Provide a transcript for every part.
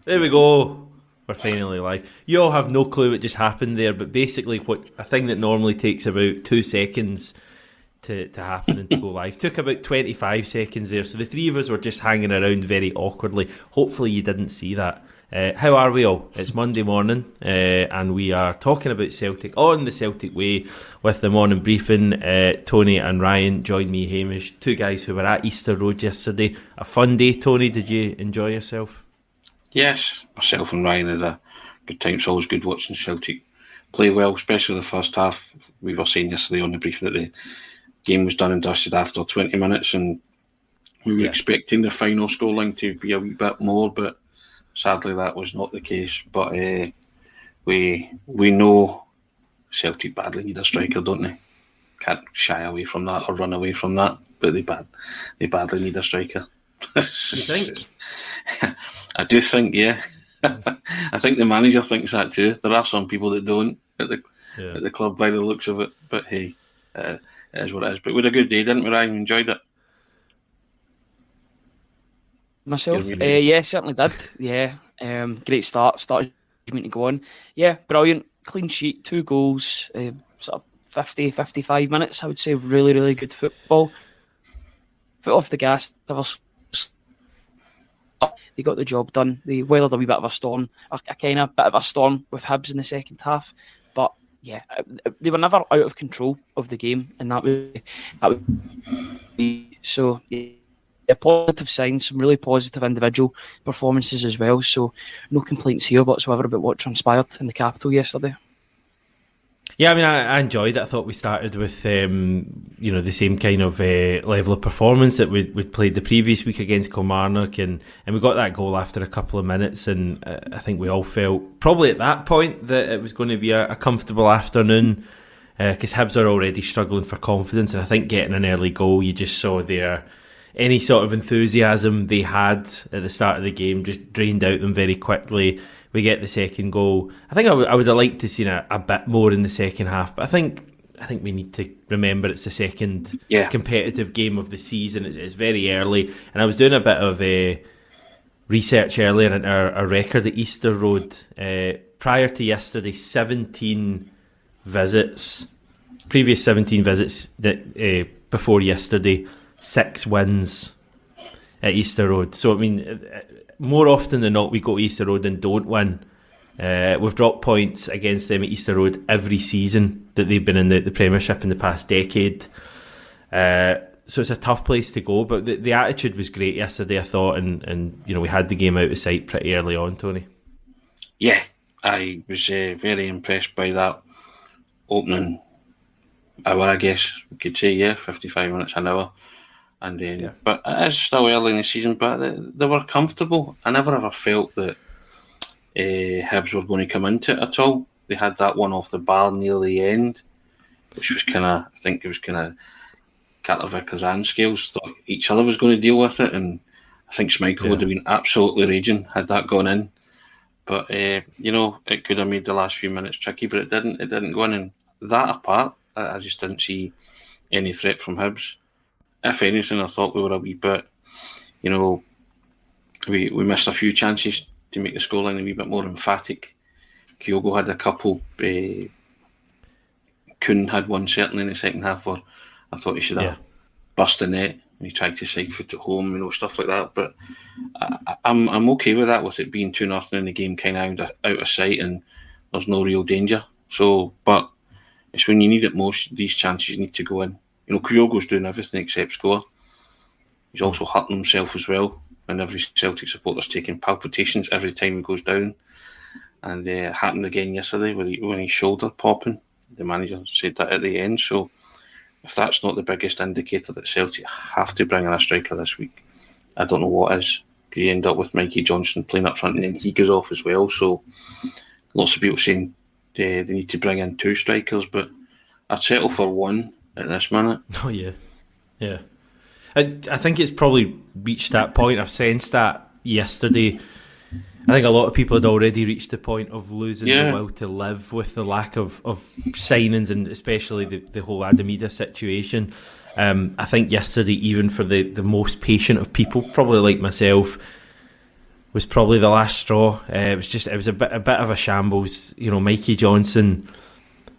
There we go. We're finally live. You all have no clue what just happened there, but basically what a thing that normally takes about 2 seconds to happen and to go live took about 25 seconds there. So the three of us were just hanging around very awkwardly. Hopefully you didn't see that. How are we all? It's Monday morning and we are talking about Celtic on the Celtic Way with the morning briefing. Tony and Ryan join me, Hamish, two guys who were at Easter Road yesterday. A fun day, Tony. Did you enjoy yourself? Yes, myself and Ryan had a good time. It's always good watching Celtic play well, especially the first half. We were saying yesterday on the briefing that the game was done and dusted after 20 minutes, and we were expecting the final scoreline to be a wee bit more, but sadly that was not the case. But we know Celtic badly need a striker, don't they? Can't shy away from that or run away from that, but they badly need a striker. You think? I do think, yeah. I think the manager thinks that too. There are some people that don't at the club by the looks of it, but hey, it is what it is. But we had a good day, didn't we, Ryan? Enjoyed it? Myself? Yeah, certainly did. Yeah, great start. Started to go on. Yeah, brilliant. Clean sheet, 2 goals, sort of 50, 55 minutes, I would say. Really, really good football. Foot off the gas. They got the job done. They weathered a wee bit of a storm, a kind of bit of a storm with Hibs in the second half. But yeah, they were never out of control of the game, and that would be so. Yeah, positive signs, some really positive individual performances as well. So no complaints here whatsoever about what transpired in the capital yesterday. Yeah, I mean, I enjoyed it. I thought we started with, the same kind of level of performance that we'd played the previous week against Kilmarnock, and we got that goal after a couple of minutes, and I think we all felt probably at that point that it was going to be a comfortable afternoon, because Hibs are already struggling for confidence, and I think getting an early goal, you just saw any sort of enthusiasm they had at the start of the game just drained out them very quickly. We get the second goal. I think I would have liked to seen a bit more in the second half, but I think we need to remember it's the second competitive game of the season. It's very early, and I was doing a bit of research earlier in our record at Easter Road. Prior to yesterday, 17 visits. Previous 17 visits before yesterday, 6 wins at Easter Road. So, I mean, more often than not, we go to Easter Road and don't win. We've dropped points against them at Easter Road every season that they've been in the Premiership in the past decade. So it's a tough place to go, but the attitude was great yesterday, I thought, and we had the game out of sight pretty early on, Tony. Yeah, I was very impressed by that opening hour, I guess we could say, 55 minutes an hour. And then, but it is still early in the season, but they were comfortable. I never ever felt that Hibs were going to come into it at all. They had that one off the bar near the end, which was I think it was Katowice scales. Thought each other was going to deal with it, and I think Schmeichel would have been absolutely raging had that gone in. But it could have made the last few minutes tricky, but it didn't. It didn't go in, and that apart, I just didn't see any threat from Hibs. If anything, I thought we were a wee bit, we missed a few chances to make the scoreline a wee bit more emphatic. Kyogo had a couple. Kuhn had one certainly in the second half where I thought he should have burst the net and he tried to side foot at home, stuff like that. But I'm okay with that, with it being 2-0 in the game kind of out of sight and there's no real danger. So, but it's when you need it most, these chances need to go in. Kyogo's doing everything except score. He's also hurting himself as well, and every Celtic supporter's taking palpitations every time he goes down. And it happened again yesterday when his shoulder popping. The manager said that at the end. So if that's not the biggest indicator that Celtic have to bring in a striker this week, I don't know what is. Because you end up with Mikey Johnson playing up front and then he goes off as well. So lots of people saying they need to bring in 2 strikers, but I'd settle for 1 at this minute. Oh, yeah. I think it's probably reached that point. I've sensed that yesterday. I think a lot of people had already reached the point of losing the will to live with the lack of signings, and especially the whole Adamida situation. I think yesterday, even for the most patient of people, probably like myself, was probably the last straw. It was a bit of a shambles. Mikey Johnson.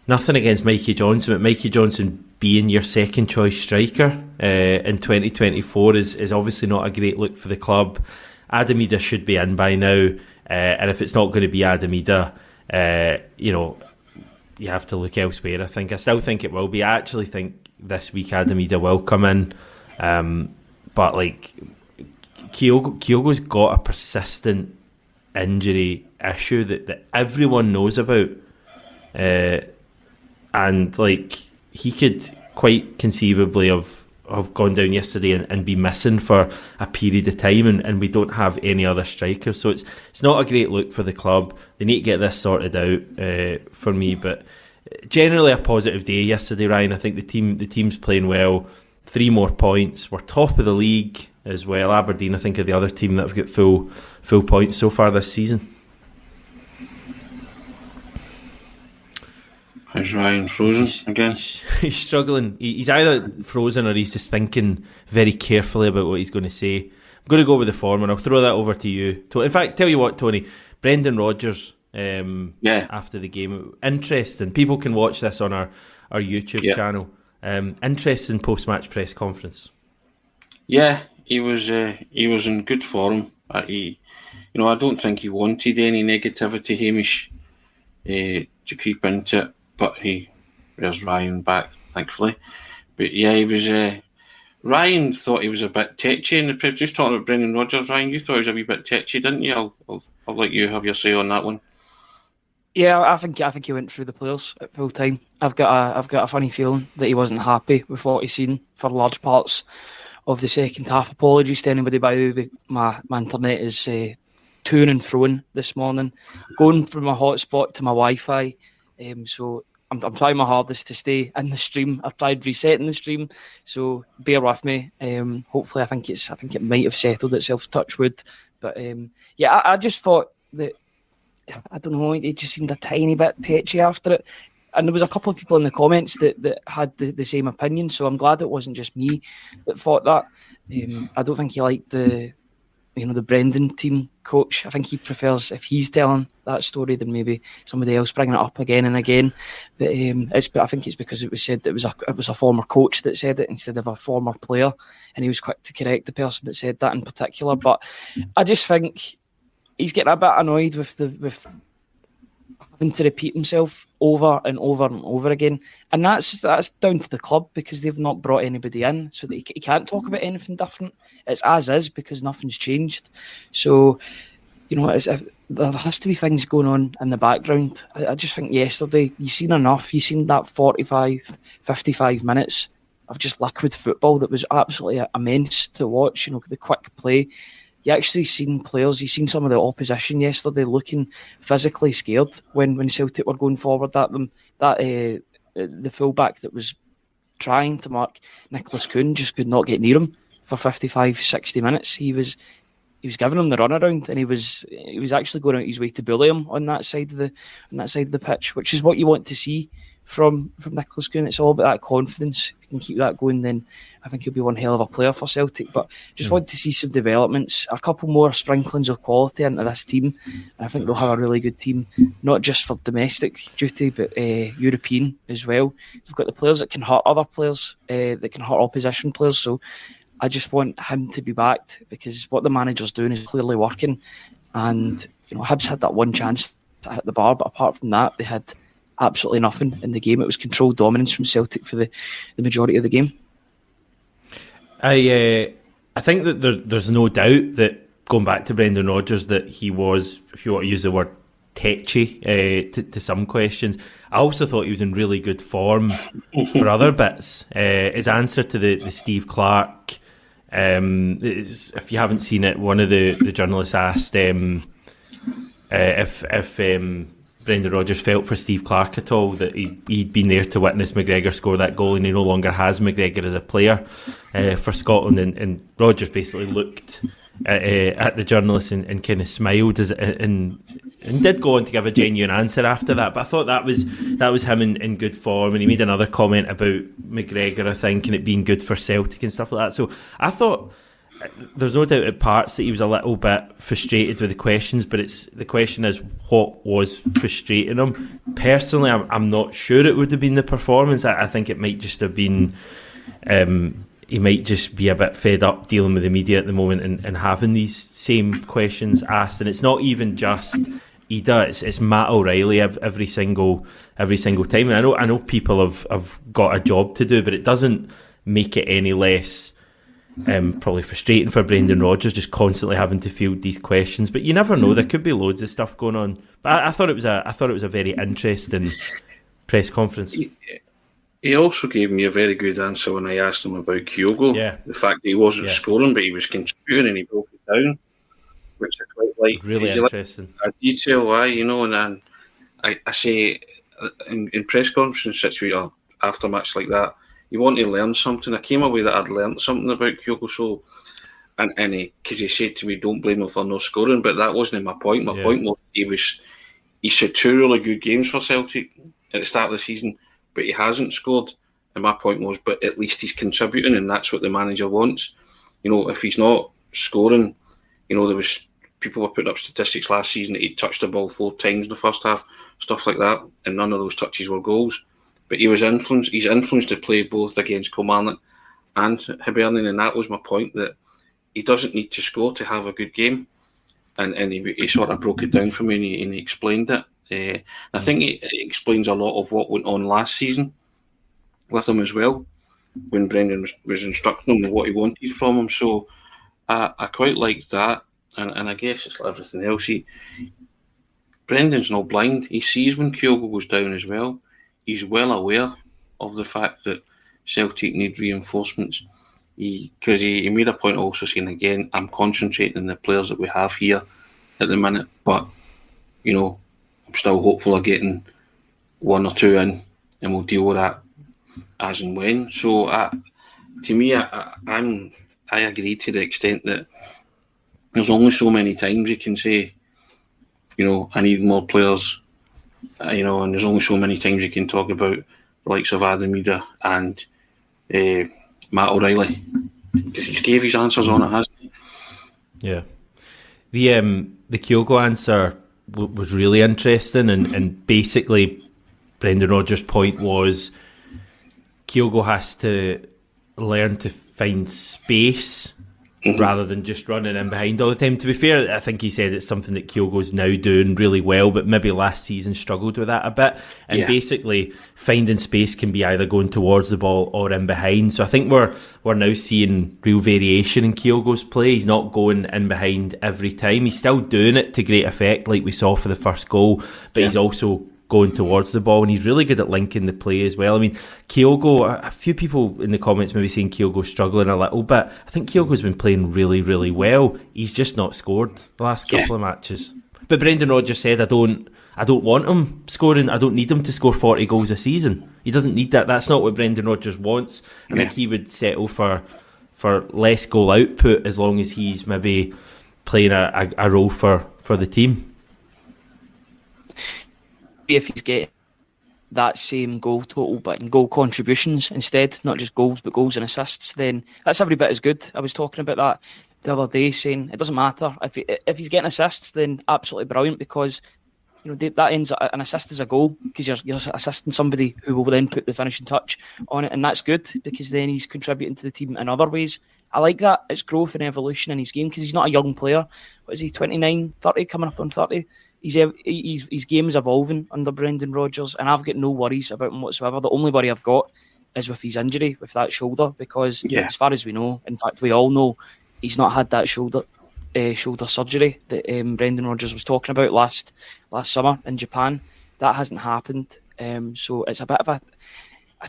Nothing against Mikey Johnson, but Mikey Johnson being your second choice striker in 2024 is obviously not a great look for the club. Adam Idah should be in by now, and if it's not going to be Adam Idah, you have to look elsewhere. I still think it will be. I actually think this week Adam Idah will come in, but like Kyogo's got a persistent injury issue that everyone knows about, and like he could quite conceivably have gone down yesterday and be missing for a period of time, and we don't have any other strikers, so it's not a great look for the club. They need to get this sorted out for me, but generally a positive day yesterday, Ryan. I think the team's playing well. 3 more points. We're top of the league as well. Aberdeen, I think, are the other team that have got full points so far this season. Is Ryan frozen again? He's struggling. He's either frozen or he's just thinking very carefully about what he's going to say. I'm going to go with the former. I'll throw that over to you. In fact, tell you what, Tony, Brendan Rodgers, after the game, interesting. People can watch this on our YouTube channel. Interesting post-match press conference. Yeah, he was in good form. I don't think he wanted any negativity, Hamish, to creep into it. But there's Ryan back, thankfully. But yeah, he was. Ryan thought he was a bit tetchy in the press. Just talking about Brendan Rodgers, Ryan, you thought he was a wee bit tetchy, didn't you? I'll let you have your say on that one. Yeah, I think he went through the players at full time. I've got a funny feeling that he wasn't happy with what he's seen for large parts of the second half. Apologies to anybody, by the way. My internet is to and froing this morning, going from my hotspot to my Wi-Fi. So I'm trying my hardest to stay in the stream. I've tried resetting the stream, so bear with me. Hopefully, I think it might have settled itself. Touch wood, but I just thought that, I don't know, it just seemed a tiny bit tetchy after it. And there was a couple of people in the comments that had the same opinion, so I'm glad it wasn't just me that thought that. I don't think he liked the Brendan team coach. I think he prefers if he's telling that story than maybe somebody else bringing it up again and again. But I think it's because it was said that it was a former coach that said it instead of a former player, and he was quick to correct the person that said that in particular. But I just think he's getting a bit annoyed with having to repeat himself over and over and over again, and that's down to the club because they've not brought anybody in, so that he can't talk about anything different. It's as is because nothing's changed. So there has to be things going on in the background. I just think yesterday you've seen enough. You've seen that 45, 55 minutes of just liquid football that was absolutely immense to watch. The quick play. You actually seen players, you seen some of the opposition yesterday looking physically scared when Celtic were going forward at them. The fullback that was trying to mark Nicholas Kuhn just could not get near him for 55, 60 minutes. He was giving him the runaround, and he was actually going out his way to bully him on that side of the pitch, which is what you want to see from Nicholas Kuhn. It's all about that confidence. If you can keep that going, then I think he'll be one hell of a player for Celtic. But just want to see some developments, a couple more sprinklings of quality into this team, and I think they'll have a really good team, not just for domestic duty, but European as well. They've got the players that can hurt other players, that can hurt opposition players. So I just want him to be backed, because what the manager's doing is clearly working. And Hibs had that one chance to hit the bar, but apart from that, they had absolutely nothing in the game. It was controlled dominance from Celtic for the majority of the game. I think that there's no doubt that, going back to Brendan Rodgers, that he was, if you want to use the word, tetchy to some questions. I also thought he was in really good form for other bits. His answer to the Steve Clarke, if you haven't seen it, one of the journalists asked if Brendan Rodgers felt for Steve Clarke at all, that he'd been there to witness McGregor score that goal, and he no longer has McGregor as a player for Scotland. And Rodgers basically looked at the journalist and kind of smiled and did go on to give a genuine answer after that. But I thought that was him in good form, and he made another comment about McGregor, I think, and it being good for Celtic and stuff like that. So I thought there's no doubt at parts that he was a little bit frustrated with the questions, but the question is what was frustrating him. Personally, I'm not sure it would have been the performance. I think it might just have been he might just be a bit fed up dealing with the media at the moment and having these same questions asked. And it's not even just Ida, it's Matt O'Reilly every single time. And I know people have got a job to do, but it doesn't make it any less probably frustrating for Brendan Rodgers just constantly having to field these questions. But you never know, there could be loads of stuff going on. But I thought it was a very interesting press conference. He also gave me a very good answer when I asked him about Kyogo. Yeah. The fact that he wasn't scoring, but he was contributing, and he broke it down, which I quite like. Really interesting. Like a detail, and I say in press conference situation after match like that, you want to learn something. I came away that I'd learned something about Kyogo. So, and because he said to me, "Don't blame him for not scoring," but that wasn't my point. My point was he had 2 really good games for Celtic at the start of the season, but he hasn't scored. And my point was, but at least he's contributing, and that's what the manager wants. If he's not scoring, there was people were putting up statistics last season that he'd touched the ball 4 times in the first half, stuff like that, and none of those touches were goals. But he was influenced. He's influenced to play both against Kilmarnock and Hibernian, and that was my point, that he doesn't need to score to have a good game. And he sort of broke it down for me, and he explained it. I think it explains a lot of what went on last season with him as well, when Brendan was instructing him what he wanted from him. So I quite liked that, and I guess it's like everything else. Brendan's not blind. He sees when Kyogo goes down as well. He's well aware of the fact that Celtic need reinforcements. Because he made a point also saying, again, I'm concentrating on the players that we have here at the minute, but I'm still hopeful of getting 1 or 2 in, and we'll deal with that as and when. So to me, I agree to the extent that there's only so many times you can say, I need more players, and there's only so many times you can talk about the likes of Adam Ida and Matt O'Reilly, because he's gave his answers on it, hasn't he? Yeah. The Kyogo answer was really interesting, and basically Brendan Rodgers' point was Kyogo has to learn to find space rather than just running in behind all the time. To be fair, I think he said it's something that Kyogo's now doing really well, but maybe last season struggled with that a bit. And basically, finding space can be either going towards the ball or in behind. So I think we're now seeing real variation in Kyogo's play. He's not going in behind every time. He's still doing it to great effect, like we saw for the first goal, but he's also going towards the ball, and he's really good at linking the play as well. I mean, Kyogo, a few people in the comments maybe saying Kyogo's struggling a little bit. I think Kyogo's been playing really, really well. He's just not scored the last couple of matches. But Brendan Rodgers said, I don't want him scoring. I don't need him to score 40 goals a season. He doesn't need that. That's not what Brendan Rodgers wants. I think he would settle for less goal output as long as he's maybe playing a role for the team. If he's getting that same goal total but in goal contributions instead, not just goals but goals and assists, then that's every bit as good. I was talking about that the other day, saying it doesn't matter if he's getting assists, then absolutely brilliant, because that ends an assist as a goal, because you're assisting somebody who will then put the finishing touch on it, and that's good because then he's contributing to the team in other ways. I like that. It's growth and evolution in his game, because he's not a young player. What is he, 29, 30, coming up on 30? His game is evolving under Brendan Rodgers, and I've got no worries about him whatsoever. The only worry I've got is with his injury, with that shoulder, because as far as we know, in fact we all know, he's not had that shoulder surgery that Brendan Rodgers was talking about last summer in Japan. That hasn't happened, so it's a bit of a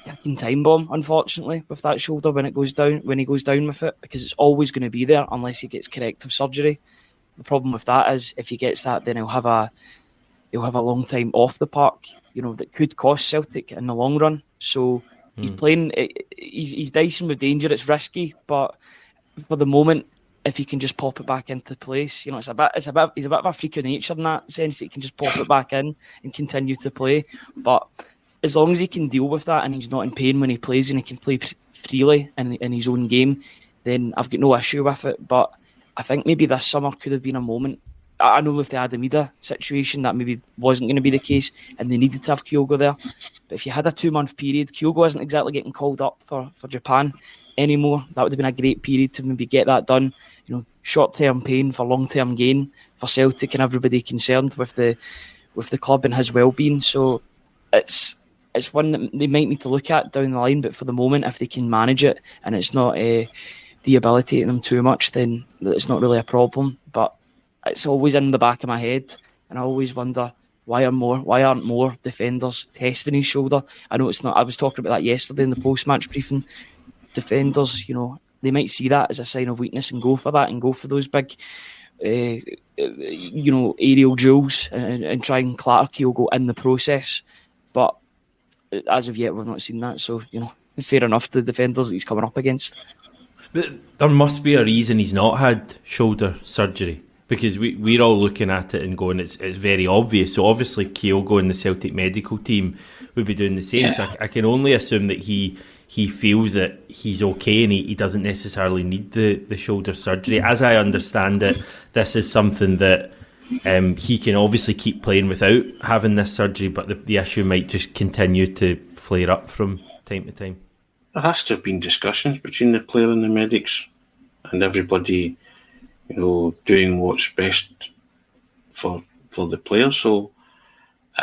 ticking time bomb, unfortunately, with that shoulder when he goes down with it, because it's always going to be there unless he gets corrective surgery. The problem with that is if he gets that, then he'll have a long time off the park, that could cost Celtic in the long run. So he's playing, he's dicing with danger. It's risky, but for the moment, if he can just pop it back into place, he's a bit of a freak of nature in that sense that he can just pop it back in and continue to play. But as long as he can deal with that and he's not in pain when he plays, and he can play freely in his own game, then I've got no issue with it. But I think maybe this summer could have been a moment. I know with the Adamida situation that maybe wasn't going to be the case and they needed to have Kyogo there. But if you had a 2-month period, Kyogo isn't exactly getting called up for Japan anymore. That would have been a great period to maybe get that done. Short-term pain for long-term gain for Celtic and everybody concerned with the club and his well-being. So it's one that they might need to look at down the line. But for the moment, if they can manage it and it's not debilitating them too much, then it's not really a problem. But it's always in the back of my head, and I always wonder why aren't more defenders testing his shoulder. I know it's not. I was talking about that yesterday in the post-match briefing. Defenders, they might see that as a sign of weakness and go for that and go for those big, aerial duels and try and clatter Kyogo in the process. But as of yet, we've not seen that. So fair enough. The defenders that he's coming up against. But there must be a reason he's not had shoulder surgery. Because we're all looking at it and going, it's very obvious. So obviously Kyogo and the Celtic medical team would be doing the same. Yeah. So I can only assume that he feels that he's okay and he doesn't necessarily need the shoulder surgery. As I understand it, this is something that he can obviously keep playing without having this surgery, but the issue might just continue to flare up from time to time. There has to have been discussions between the player and the medics and everybody, doing what's best for the player. So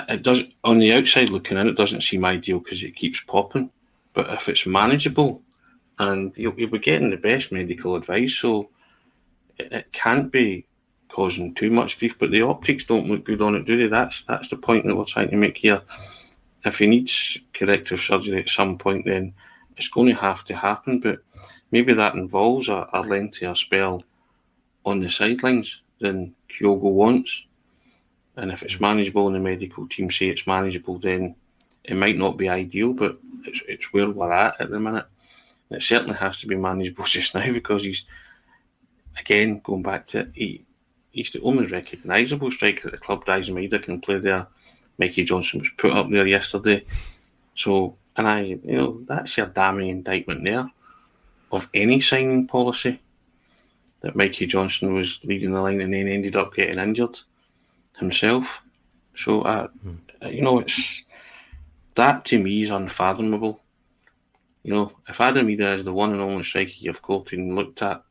it does, on the outside looking in, it doesn't seem ideal because it keeps popping. But if it's manageable, and you'll be getting the best medical advice, so it can't be causing too much grief. But the optics don't look good on it, do they? That's the point that we're trying to make here. If he needs corrective surgery at some point, then it's going to have to happen. But maybe that involves a lengthier spell on the sidelines than Kyogo wants. And if it's manageable and the medical team say it's manageable, then it might not be ideal, but it's where we're at the minute. And it certainly has to be manageable just now because he's, again, going back to it, he's the only recognisable striker at the club. Dyson Maeda can play there. Mikey Johnson was put up there yesterday. So, and that's your damning indictment there of any signing policy. That Mikey Johnson was leading the line and then ended up getting injured himself. So, it's that to me is unfathomable. If Adamida is the one and only striker you've got and looked at,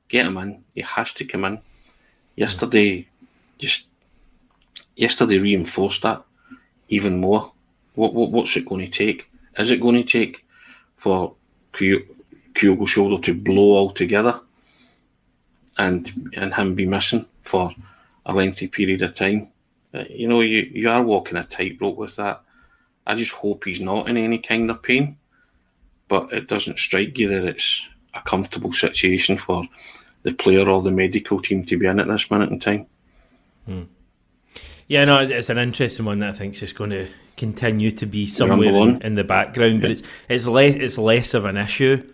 get him in. He has to come in. Yesterday reinforced that even more. What's it going to take? Is it going to take for Kyogo's shoulder to blow altogether? And him be missing for a lengthy period of time. You are walking a tightrope with that. I just hope he's not in any kind of pain, but it doesn't strike you that it's a comfortable situation for the player or the medical team to be in at this minute in time. Yeah, no, it's an interesting one that I think is just going to continue to be somewhere in the background, but it's less of an issue.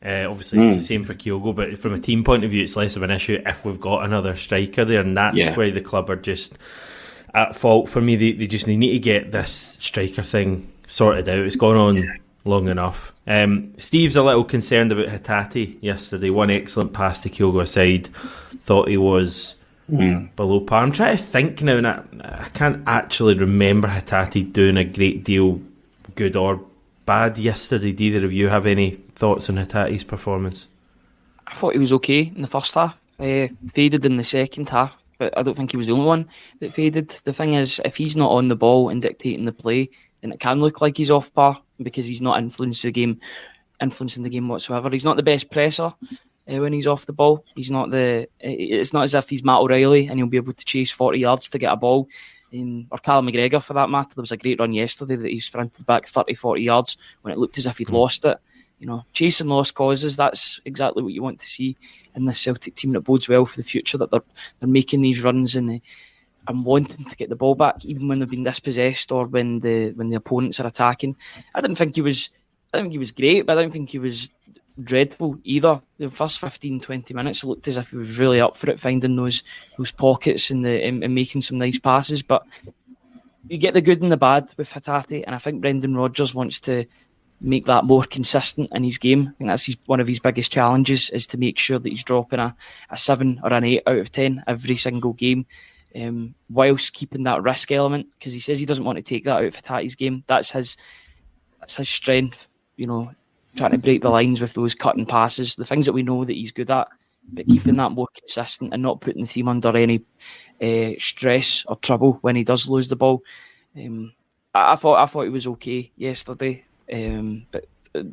Obviously, it's the same for Kyogo, but from a team point of view, it's less of an issue if we've got another striker there, and that's where the club are just at fault. For me, they need to get this striker thing sorted out. It's gone on long enough. Steve's a little concerned about Hatate yesterday. One excellent pass to Kyogo aside. Thought he was below par. I'm trying to think now, and I can't actually remember Hatate doing a great deal good or bad yesterday. Do either of you have any thoughts on Hatate's performance? I thought he was okay in the first half. Faded in the second half, but I don't think he was the only one that faded. The thing is, if he's not on the ball and dictating the play, then it can look like he's off par because he's not influencing the game whatsoever. He's not the best presser when he's off the ball. He's not it's not as if he's Matt O'Reilly and he'll be able to chase 40 yards to get a ball. Or Callum McGregor for that matter. There was a great run yesterday that he sprinted back 30-40 yards when it looked as if he'd lost it. Chasing lost causes, that's exactly what you want to see in this Celtic team. That bodes well for the future, that they're making these runs and wanting to get the ball back even when they've been dispossessed or when the opponents are attacking. I didn't think he was great, but I don't think he was dreadful either. The first 15-20 minutes it looked as if he was really up for it, finding those pockets and making some nice passes. But you get the good and the bad with Hatate, and I think Brendan Rodgers wants to make that more consistent in his game. I think that's one of his biggest challenges, is to make sure that he's dropping a 7 or an 8 out of 10 every single game, whilst keeping that risk element, because he says he doesn't want to take that out of Hatate's game. That's his strength, trying to break the lines with those cutting passes, the things that we know that he's good at, but keeping that more consistent and not putting the team under any stress or trouble when he does lose the ball. I thought he was okay yesterday, but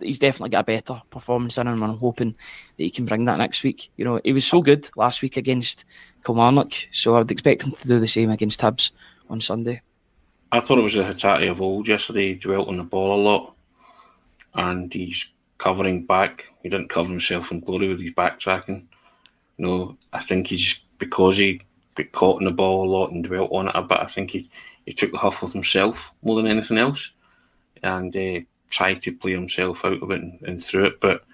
he's definitely got a better performance in him, and I'm hoping that he can bring that next week. He was so good last week against Kilmarnock, so I would expect him to do the same against Hibs on Sunday. I thought it was the Hatate of old yesterday. He dwelt on the ball a lot, and he's covering back. He didn't cover himself in glory with his backtracking. I think he's because he got caught in the ball a lot and dwelt on it a bit. I think he took the huff with himself more than anything else, and tried to play himself out of it and through it, but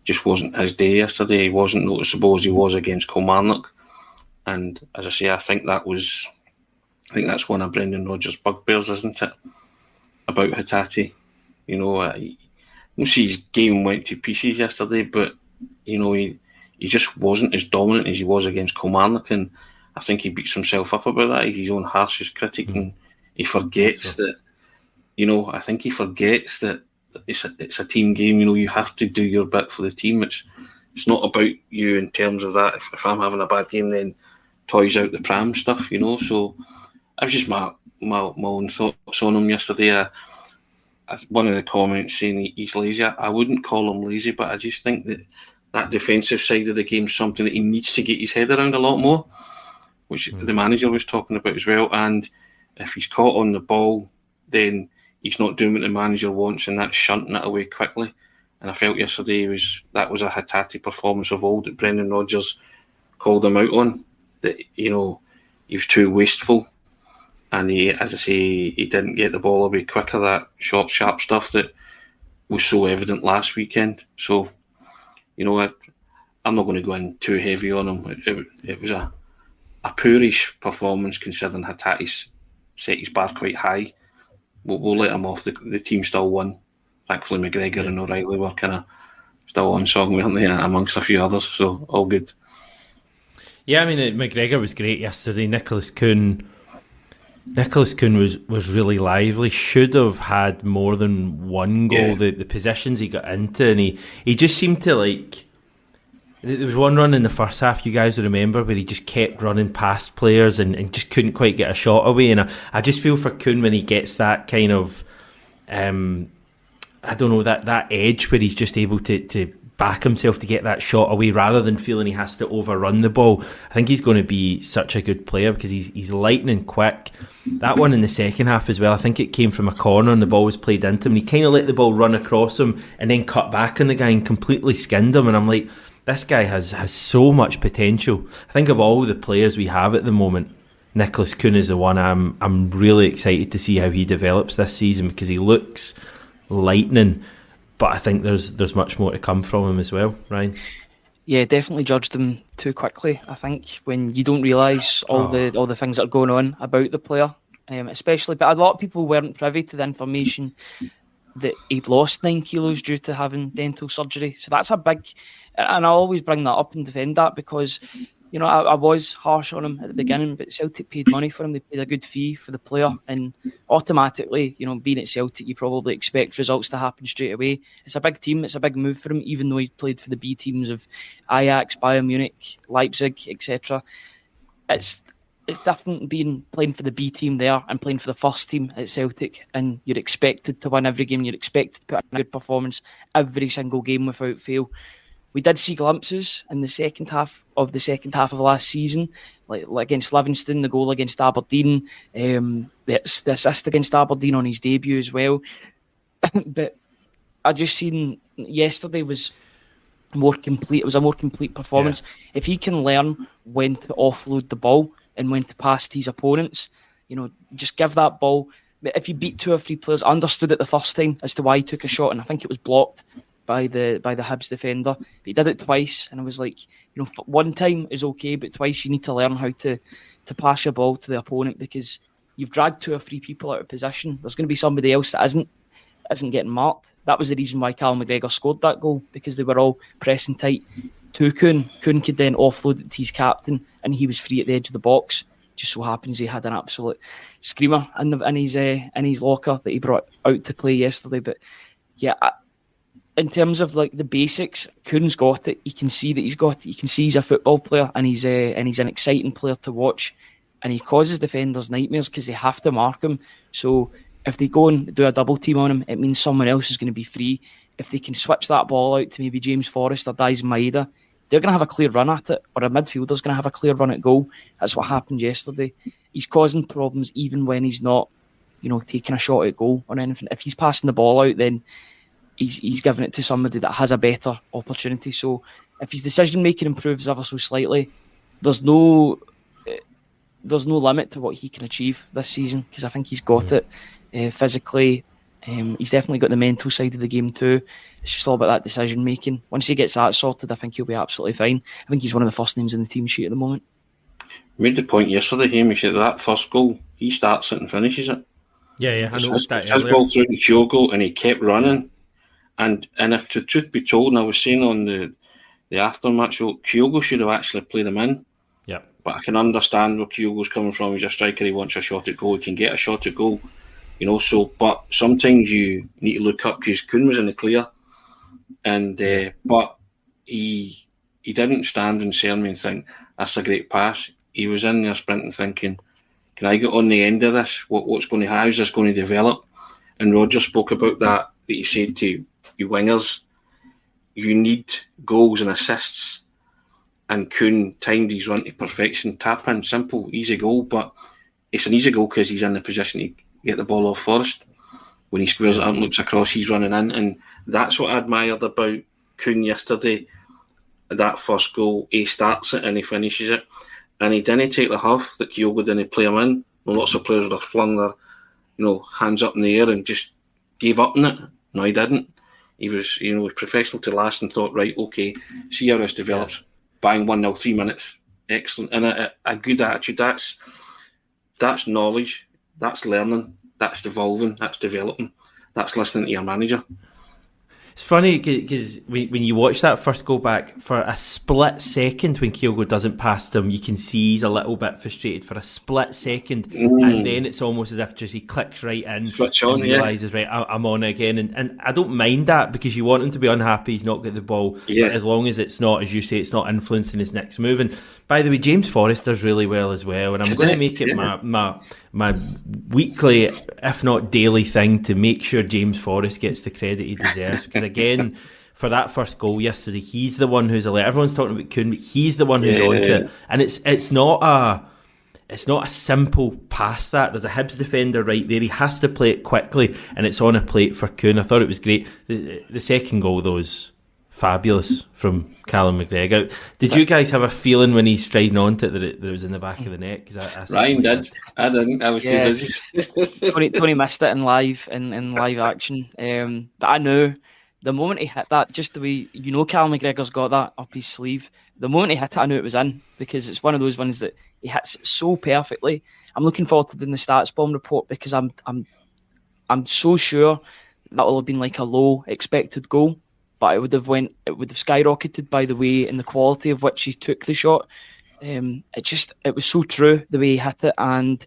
just wasn't his day yesterday. He wasn't noticeable as he was against Kilmarnock, and as I say, I think that's one of Brendan Rodgers' bugbears, isn't it? About Hatate, you see his game went to pieces yesterday, but he just wasn't as dominant as he was against Kilmarnock, and I think he beats himself up about that. He's his own harshest critic, and he forgets that. I think he forgets that it's a team game. You have to do your bit for the team. It's not about you in terms of that. If I'm having a bad game, then toys out the pram stuff. So I was just my own thoughts on him yesterday. One of the comments saying he's lazy. I wouldn't call him lazy, but I just think that defensive side of the game is something that he needs to get his head around a lot more, which the manager was talking about as well. And if he's caught on the ball, then he's not doing what the manager wants, and that's shunting it away quickly. And I felt yesterday that was a Hatate performance of old that Brendan Rodgers called him out on, that he was too wasteful, and he didn't get the ball away quicker, that short, sharp stuff that was so evident last weekend. So, I'm not going to go in too heavy on him. It was a poorish performance, considering Hatate's set his bar quite high. We'll let him off. The team still won. Thankfully, McGregor and O'Reilly were kind of still on song, weren't they, amongst a few others, so all good. Yeah, McGregor was great yesterday. Nicholas Kuhn was really lively. Should have had more than one goal. Yeah. The positions he got into, and he just seemed to there was one run in the first half, you guys will remember, where he just kept running past players and just couldn't quite get a shot away. And I just feel for Kuhn when he gets that kind of, that edge where he's just able to back himself to get that shot away rather than feeling he has to overrun the ball. I think he's going to be such a good player because he's lightning quick. That one in the second half as well, I think it came from a corner and the ball was played into him. And he kind of let the ball run across him and then cut back on the guy and completely skinned him. And I'm like, this guy has so much potential. I think of all the players we have at the moment, Nicholas Kuhn is the one I'm really excited to see how he develops this season, because he looks lightning, but I think there's much more to come from him as well, Ryan. Yeah, definitely judged him too quickly. I think when you don't realise all the things that are going on about the player, especially, but a lot of people weren't privy to the information that he'd lost 9 kilos due to having dental surgery. So that's a big, and I always bring that up and defend that, because I was harsh on him at the beginning, but Celtic paid money for him. They paid a good fee for the player, and automatically, being at Celtic, you probably expect results to happen straight away. It's a big team. It's a big move for him, even though he's played for the B teams of Ajax, Bayern Munich, Leipzig, etc. It's different playing for the B team there and playing for the first team at Celtic, and you're expected to win every game. You're expected to put in a good performance every single game without fail. We did see glimpses in the second half of last season, like against Livingston, the goal against Aberdeen, the assist against Aberdeen on his debut as well. But I just seen yesterday was more complete. It was a more complete performance. Yeah. If he can learn when to offload the ball and when to pass to his opponents, just give that ball. If you beat 2 or 3 players, I understood it the first time as to why he took a shot, and I think it was blocked by the Hibs defender. But he did it twice, and I was like, one time is okay, but twice you need to learn how to pass your ball to the opponent, because you've dragged 2 or 3 people out of position. There's going to be somebody else that isn't getting marked. that was the reason why Callum McGregor scored that goal, because they were all pressing tight to Kuhn. Kuhn could then offload it to his captain, and he was free at the edge of the box. Just so happens he had an absolute screamer in his locker that he brought out to play yesterday. But yeah, in terms of like the basics, Kuhn's got it. You can see that he's got it. You can see he's a football player, and he's an exciting player to watch. And he causes defenders nightmares because they have to mark him. So if they go and do a double team on him, it means someone else is going to be free. If they can switch that ball out to maybe James Forrest or Daizen Maeda, they're going to have a clear run at it, or a midfielder's going to have a clear run at goal. That's what happened yesterday. He's causing problems even when he's not, taking a shot at goal or anything. If he's passing the ball out, then he's giving it to somebody that has a better opportunity. So if his decision making improves ever so slightly, there's no limit to what he can achieve this season, because I think he's got it physically. He's definitely got the mental side of the game too. It's just all about that decision making. Once he gets that sorted, I think he'll be absolutely fine. I think he's one of the first names in the team sheet at the moment. Made the point yesterday, Hamish, that first goal, he starts it and finishes it. Yeah, I noticed that his ball through to Kyogo, and he kept running. And if the truth be told, and I was saying on the aftermatch show, Kyogo should have actually played him in. Yeah. But I can understand where Kyogo's coming from. He's a striker, he wants a shot at goal, he can get a shot at goal. But sometimes you need to look up, because Kuhn was in the clear, and but he didn't stand and say me and think that's a great pass. He was in there sprinting, thinking, can I get on the end of this? What's going to how's this going to develop? And Rodgers spoke about that he said to you wingers, you need goals and assists. And Kuhn timed his run to perfection, tap in, simple, easy goal, but it's an easy goal because he's in the position to get the ball off first. When he squares it up and looks across, he's running in, and that's what I admired about Kuhn yesterday. That first goal, he starts it and he finishes it, and he didn't take the huff that Kyogo didn't play him in. Lots of players would have flung their, hands up in the air and just gave up on it. No, he didn't. He was, professional to last and thought, right, okay, see how this develops. Bang, 1-0, 3 minutes, excellent, and a good attitude. That's knowledge. That's learning, that's evolving, that's developing, that's listening to your manager. It's funny because when you watch that first goal back, for a split second when Kyogo doesn't pass him, you can see he's a little bit frustrated for a split second, and then it's almost as if just he clicks right in and realises, right, I'm on again. And I don't mind that, because you want him to be unhappy he's not got the ball, but as long as it's not, as you say, it's not influencing his next move. And by the way, James Forrest does really well as well, and I'm going to make it my weekly, if not daily thing, to make sure James Forrest gets the credit he deserves, because again, for that first goal yesterday, he's the one who's alert. Everyone's talking about Kuhn, but he's the one who's onto it, and it's not a simple pass. That there's a Hibs defender right there, he has to play it quickly, and it's on a plate for Kuhn. I thought it was great. The second goal though was fabulous from Callum McGregor. Did you guys have a feeling when he's striding onto it that it was in the back of the net? Because Ryan did. I didn't. I was too busy. Tony missed it in live action. But I knew the moment he hit that, just the way Callum McGregor's got that up his sleeve. The moment he hit it, I knew it was in, because it's one of those ones that he hits it so perfectly. I'm looking forward to doing the stats bomb report, because I'm so sure that will have been like a low expected goal. But it would have skyrocketed by the way and the quality of which he took the shot. It was so true the way he hit it, and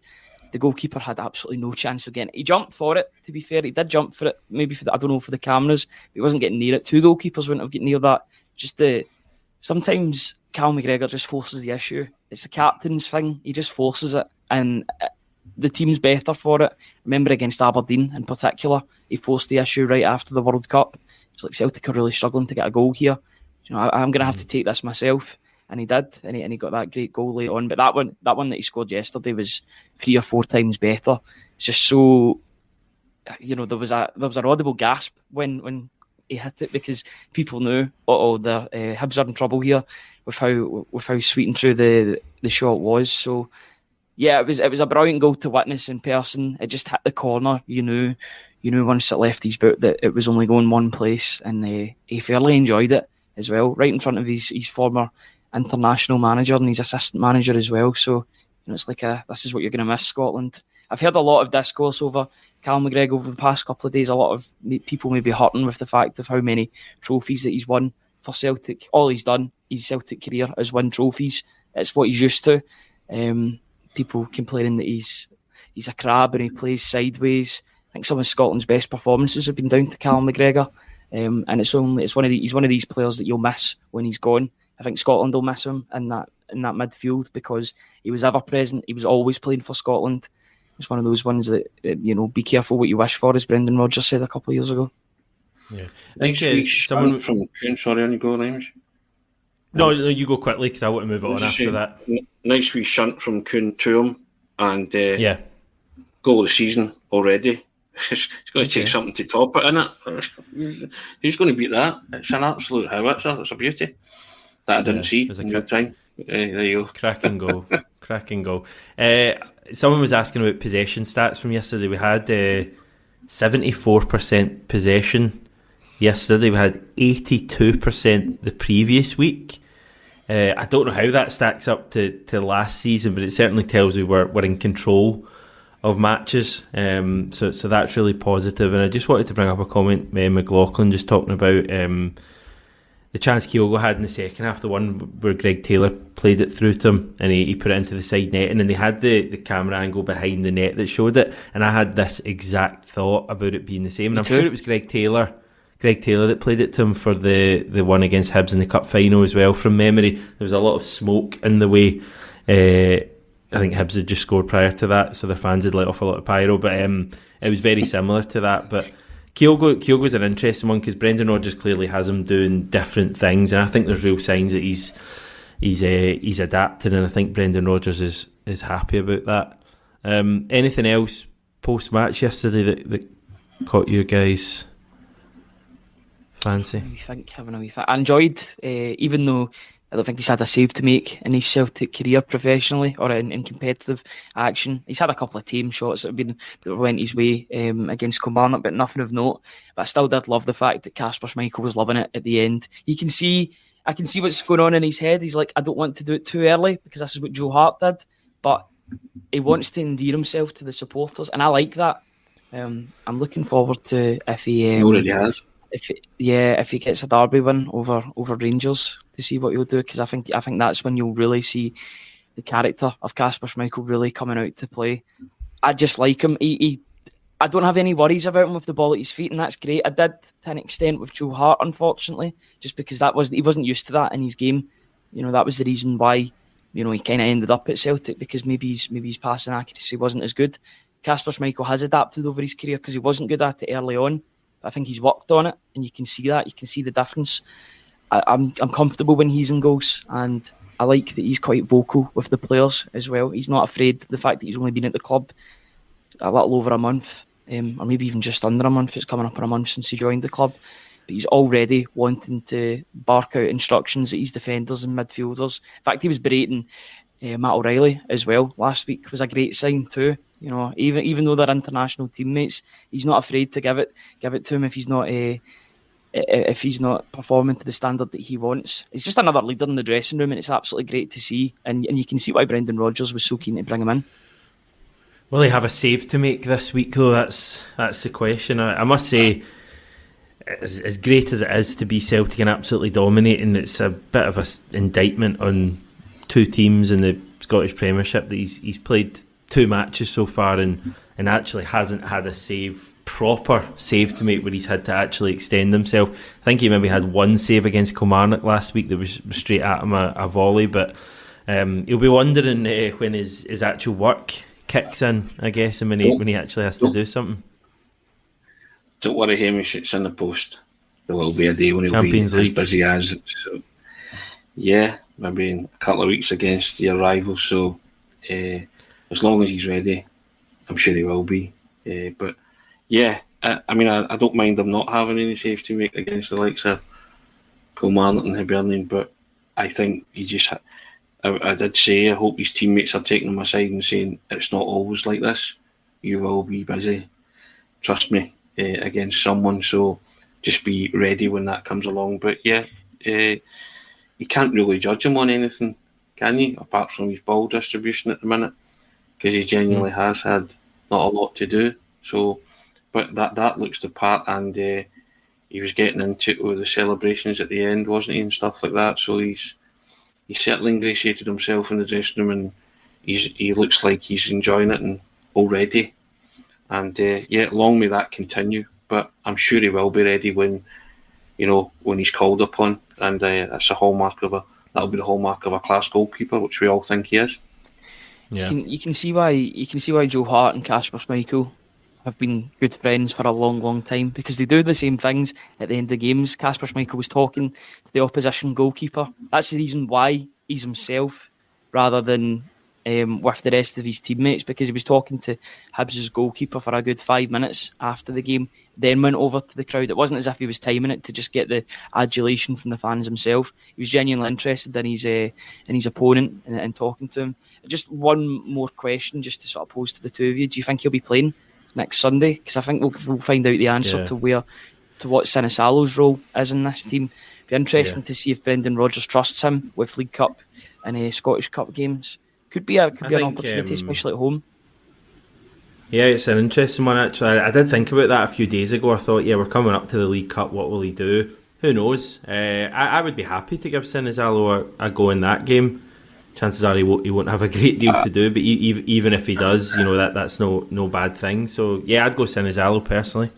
the goalkeeper had absolutely no chance of getting it. He jumped for it, to be fair. He did jump for it, maybe for the cameras. But he wasn't getting near it. 2 goalkeepers wouldn't have gotten near that. Sometimes Cal McGregor just forces the issue. It's the captain's thing. He just forces it, and the team's better for it. Remember against Aberdeen in particular, he forced the issue right after the World Cup. It's like Celtic are really struggling to get a goal here. I'm going to have to take this myself, and he did, and he got that great goal late on. But that one that he scored yesterday was 3 or 4 times better. It's just so, there was an audible gasp when he hit it, because people knew, the Hibs are in trouble here with how sweet and true the shot was. So yeah, it was a brilliant goal to witness in person. It just hit the corner. You knew once it left his boot that it was only going one place, and he fairly enjoyed it as well, right in front of his former international manager and his assistant manager as well. So it's like this is what you're going to miss, Scotland. I've heard a lot of discourse over Cal McGregor over the past couple of days. A lot of people may be hurting with the fact of how many trophies that he's won for Celtic. All he's done, his Celtic career, is win trophies. It's what he's used to. People complaining that he's a crab and he plays sideways. I think some of Scotland's best performances have been down to Cal McGregor, and he's one of these players that you'll miss when he's gone. I think Scotland will miss him in that midfield because he was ever present. He was always playing for Scotland. It's one of those ones that be careful what you wish for, as Brendan Rodgers said a couple of years ago. Yeah, I think someone from Kuhn. Sorry, on you go, Names. No, you go quickly because I want to move on after that. Nice wee shunt from Kuhn to him, and goal of the season already. It's going to take something to top it, isn't it? Who's going to beat that? It's an absolute howitzer. It's a beauty that I didn't see in real time. There you go. Cracking goal. Cracking goal. Someone was asking about possession stats from yesterday. We had 74% possession yesterday. We had 82% the previous week. I don't know how that stacks up to last season, but it certainly tells you we're in control of matches. So that's really positive. And I just wanted to bring up a comment, McLaughlin just talking about the chance Kyogo had in the second half, the one where Greg Taylor played it through to him and he put it into the side net, and then they had the camera angle behind the net that showed it, and I had this exact thought about it being the same, and I'm sure it was Greg Taylor that played it to him for the one against Hibs in the cup final as well. From memory, there was a lot of smoke in the way. I think Hibs had just scored prior to that, so their fans had let off a lot of pyro, but it was very similar to that. But Kyogo's an interesting one because Brendan Rodgers clearly has him doing different things, and I think there's real signs that he's adapting, and I think Brendan Rodgers is happy about that. Anything else post match yesterday that caught you guys' fancy? I enjoyed, even though I don't think he's had a save to make in his Celtic career professionally or in competitive action. He's had a couple of team shots that went his way against Kilmarnock, but nothing of note. But I still did love the fact that Kasper Schmeichel was loving it at the end. I can see what's going on in his head. He's like, I don't want to do it too early because this is what Joe Hart did. But he wants to endear himself to the supporters, and I like that. I'm looking forward to if he already has. If he gets a derby win over Rangers, to see what he'll do, because I think that's when you'll really see the character of Kasper Schmeichel really coming out to play. I just like him. I don't have any worries about him with the ball at his feet, and that's great. I did to an extent with Joe Hart, unfortunately, just because he wasn't used to that in his game. That was the reason why he kind of ended up at Celtic, because maybe his passing accuracy wasn't as good. Kasper Schmeichel has adapted over his career because he wasn't good at it early on. I think he's worked on it, and you can see that. You can see the difference. I'm comfortable when he's in goals, and I like that he's quite vocal with the players as well. He's not afraid. The fact that he's only been at the club a little over a month, or maybe even just under a month. It's coming up on a month since he joined the club, but he's already wanting to bark out instructions at his defenders and midfielders. In fact, he was berating Matt O'Reilly as well last week. Was a great sign too. Even though they're international teammates, he's not afraid to give it to him if he's not performing to the standard that he wants. He's just another leader in the dressing room, and it's absolutely great to see. And you can see why Brendan Rodgers was so keen to bring him in. Will he have a save to make this week, though? That's the question. I must say, as great as it is to be Celtic and absolutely dominating, it's a bit of an indictment on two teams in the Scottish Premiership that he's played 2 matches so far and actually hasn't had a proper save to make where he's had to actually extend himself. I think he maybe had 1 save against Kilmarnock last week that was straight at him, a volley, but he'll be wondering when his actual work kicks in, I guess, and when he actually has to do something. Don't worry, Hamish, it's in the post. There will be a day when he'll Champions be League. As busy as it. So, yeah, maybe in a couple of weeks against your rival, so as long as he's ready, I'm sure he will be. But yeah, I don't mind him not having any saves to make against the likes of Kilmarnock and Hibernian, but I think he just... I did say I hope his teammates are taking him aside and saying it's not always like this. You will be busy. Trust me, against someone, so just be ready when that comes along. But yeah, you can't really judge him on anything, can you? Apart from his ball distribution at the minute, because he genuinely has had not a lot to do. So, but that looks the part, and he was getting into it with the celebrations at the end, wasn't he, and stuff like that. So he certainly ingratiated himself in the dressing room, and he looks like he's enjoying it and already. And long may that continue. But I'm sure he will be ready when he's called upon, and that's that'll be the hallmark of a class goalkeeper, which we all think he is. Yeah. You can see why Joe Hart and Kasper Schmeichel have been good friends for a long, long time, because they do the same things at the end of the games. Kasper Schmeichel was talking to the opposition goalkeeper. That's the reason why he's himself rather than with the rest of his teammates, because he was talking to Hibs' goalkeeper for a good 5 minutes after the game, then went over to the crowd. It wasn't as if he was timing it to just get the adulation from the fans himself. He was genuinely interested in his opponent and talking to him. Just one more question, just to sort of pose to the two of you. Do you think he'll be playing next Sunday? Because I think we'll find out the answer to what Sinisalo's role is in this team. Be interesting to see if Brendan Rodgers trusts him with League Cup and Scottish Cup games. Could be an opportunity, especially at home. Yeah, it's an interesting one, actually. I did think about that a few days ago. I thought, we're coming up to the League Cup. What will he do? Who knows? I would be happy to give Sinisalo a go in that game. Chances are he won't have a great deal to do, but even if he does, that's no bad thing. So, I'd go Sinisalo personally.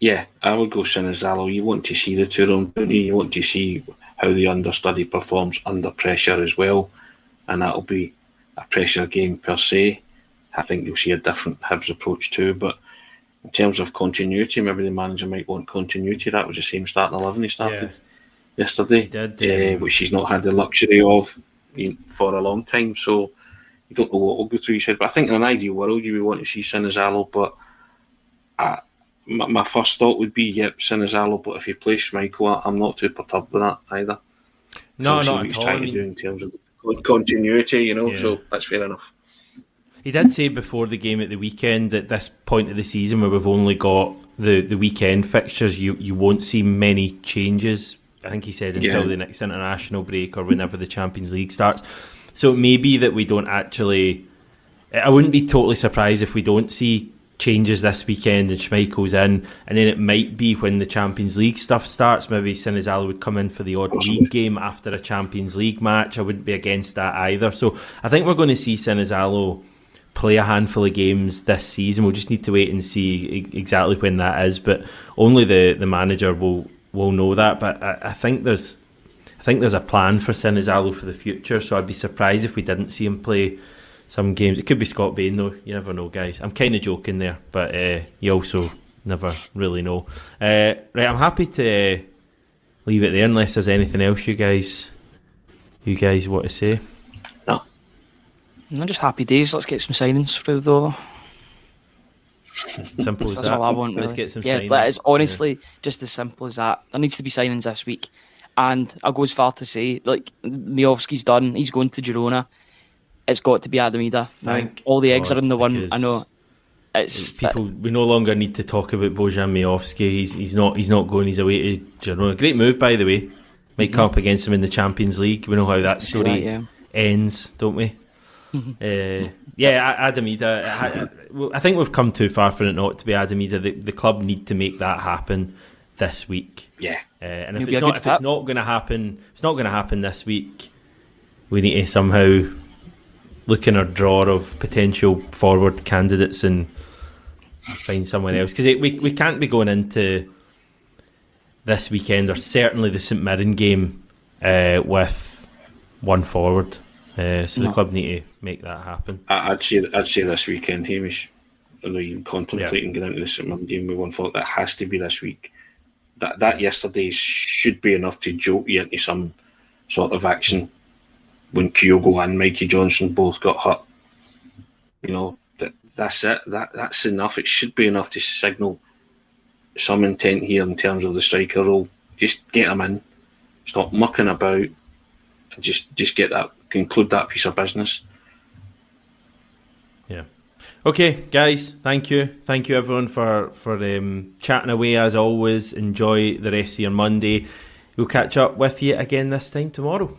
Yeah, I would go Sinisalo. You want to see the two of them, don't you? You want to see how the understudy performs under pressure as well, and that'll be a pressure game per se. I think you'll see a different Hibs approach too, but in terms of continuity, maybe the manager might want continuity. That was the same starting 11 he started yesterday, he did, which he's not had the luxury of for a long time, so you don't know what will go through his head. But I think in an ideal world you would want to see Sinisalo, but my first thought would be, Sinisalo, but if he plays Schmeichel, I'm not too perturbed with that either. No, not what at he's all. trying to do in terms of continuity, so that's fair enough. He did say before the game at the weekend, at this point of the season where we've only got the weekend fixtures, you won't see many changes. I think he said until the next international break or whenever the Champions League starts. So it may be that we don't actually... I wouldn't be totally surprised if we don't see changes this weekend and Schmeichel's in, and then it might be when the Champions League stuff starts, maybe Sinisalo would come in for the odd league game after a Champions League match. I wouldn't be against that either. So I think we're going to see Sinisalo play a handful of games this season. We'll just need to wait and see exactly when that is, but only the manager will know that. But I think there's a plan for Sinisalo for the future, so I'd be surprised if we didn't see him play some games. It could be Scott Bain though, you never know, guys. I'm kind of joking there, but you also never really know. Right, I'm happy to leave it there unless there's anything else you guys want to say. No, just happy days. Let's get some signings through though. Simple as That's that. all I want, really. Let's get some signings. Yeah, it's honestly just as simple as that. There needs to be signings this week, and I'll go as far to say, like, Miovski's done. He's going to Girona. It's got to be Adamida. Thank all the eggs God, are in the one. I know. It's people. We no longer need to talk about Bojan Miovski. He's not going his way to Girona. Great move, by the way. Might come up against him in the Champions League. We know how that story ends, don't we? Adamida. I think we've come too far for it not to be Adamida. The club need to make that happen this week. Yeah, and if it's not going to happen this week, we need to somehow look in our drawer of potential forward candidates and find someone else, because we can't be going into this weekend, or certainly the St Mirren game, with one forward. The club need to make that happen. I'd say this weekend, Hamish. Although you're contemplating getting into the St Mirren game with one forward, that has to be this week. That yesterday should be enough to jolt you into some sort of action. When Kyogo and Mikey Johnson both got hurt, that's it. That's enough. It should be enough to signal some intent here in terms of the striker role. Just get him in, stop mucking about, and just get that, conclude that piece of business. Yeah. Okay, guys. Thank you everyone for chatting away as always. Enjoy the rest of your Monday. We'll catch up with you again this time tomorrow.